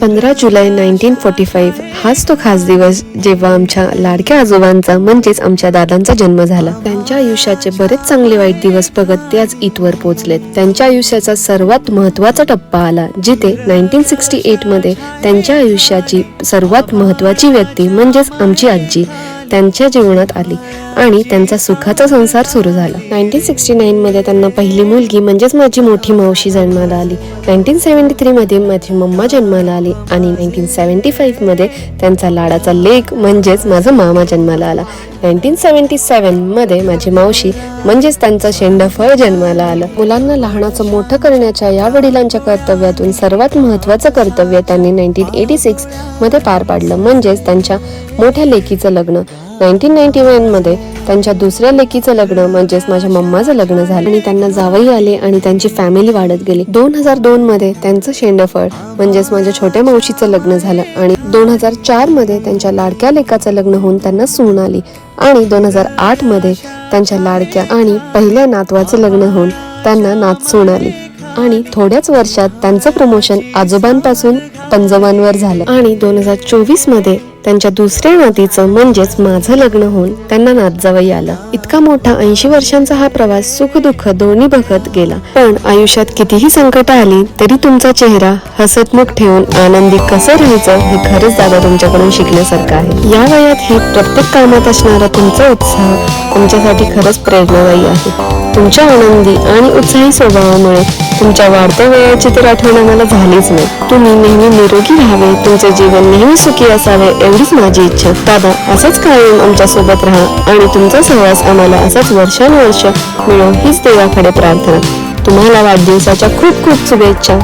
15 जुलै 1945 हाच तो खास दिवस जेव्हा आमच्या लाडक्या आजोबांचा म्हणजेच आमच्या दादांचा जन्म झाला. त्यांच्या आयुष्याचे बरेच चांगले वाईट दिवस बघत ते आज इथवर पोहोचलेत. त्यांच्या आयुष्याचा सर्वात महत्त्वाचा टप्पा आला जिथे 1968 मध्ये त्यांच्या आयुष्याची सर्वात महत्त्वाची व्यक्ती म्हणजेच आमची आजी त्यांच्या जीवनात आली आणि त्यांचा सुखाचा संसार सुरू झाला. 1969 मध्ये त्यांना पहिली मुलगी म्हणजेच माझी मोठी मावशी जन्माला आली. 1973 मध्ये माझी मम्मा जन्माला आली आणि 1975 मध्ये त्यांचा लाडाचा लेक म्हणजेच माझा मामा जन्माला आला. 1977 मध्ये माझी मावशी म्हणजेच त्यांचं शेंडफळ जन्माला आलं. मुलांना लहानाचं मोठं करण्याच्या या वडिलांच्या कर्तव्यातून सर्वात महत्त्वाचं कर्तव्य त्यांनी 1986 मध्ये पार पाडलं म्हणजेच त्यांच्या मोठ्या लेकीचं लग्न. 1991 मध्ये त्यांच्या दुसऱ्या लेकीचं लग्न म्हणजेच माझ्या मम्माचं लग्न झालं आणि त्यांना जावई आले आणि त्यांची फॅमिली वाढत गेली. 2002 मध्ये त्यांचं शेंडफळ म्हणजेच माझ्या छोट्या मावशीचं लग्न झालं आणि 2004 मध्ये त्यांच्या लाडक्या लेकाचं लग्न होऊन त्यांना सून आली आणि 2008 मध्ये त्यांच्या लाडक्या आणि पहिल्या नातवाचं लग्न होऊन त्यांना नातसून आली आणि थोड्याच वर्षात त्यांचं प्रमोशन आजोबांपासून पंजोबांवर झालं आणि 2024 मध्ये त्यांच्या दुसऱ्या नातीचं म्हणजेच माझं लग्न होऊन त्यांना नातजावई आलं. इतका मोठा 80 वर्षांचा हा प्रवास सुख दुःख दोन्ही बघत गेला. पण आयुष्यात कितीही संकट आली तरी तुमचा चेहरा हसतमुख ठेवून आनंदी कसं राहायचं हे खरंच दादा तुमच्याकडून शिकण्यासारखं आहे. या वयात ही प्रत्येक कामात असणारा तुमचा उत्साह तुमच्यासाठी खरंच प्रेरणादायी आहे. तुमच्या आनंदी आणि उत्साही स्वभावामुळे तुमच्या वाढत्या वयाची तर आठवण आम्हाला झालीच नाही. तुम्ही नेहमी निरोगी राहावे, तुमचे जीवन नेहमी सुखी असावे एवढीच माझी इच्छा. दादा असंच कायम आमच्या सोबत राहा आणि तुमचा सहवास आम्हाला असाच वर्षानुवर्ष मिळो हीच देवाकडे प्रार्थना. तुम्हाला वाढदिवसाच्या खूप खूप शुभेच्छा.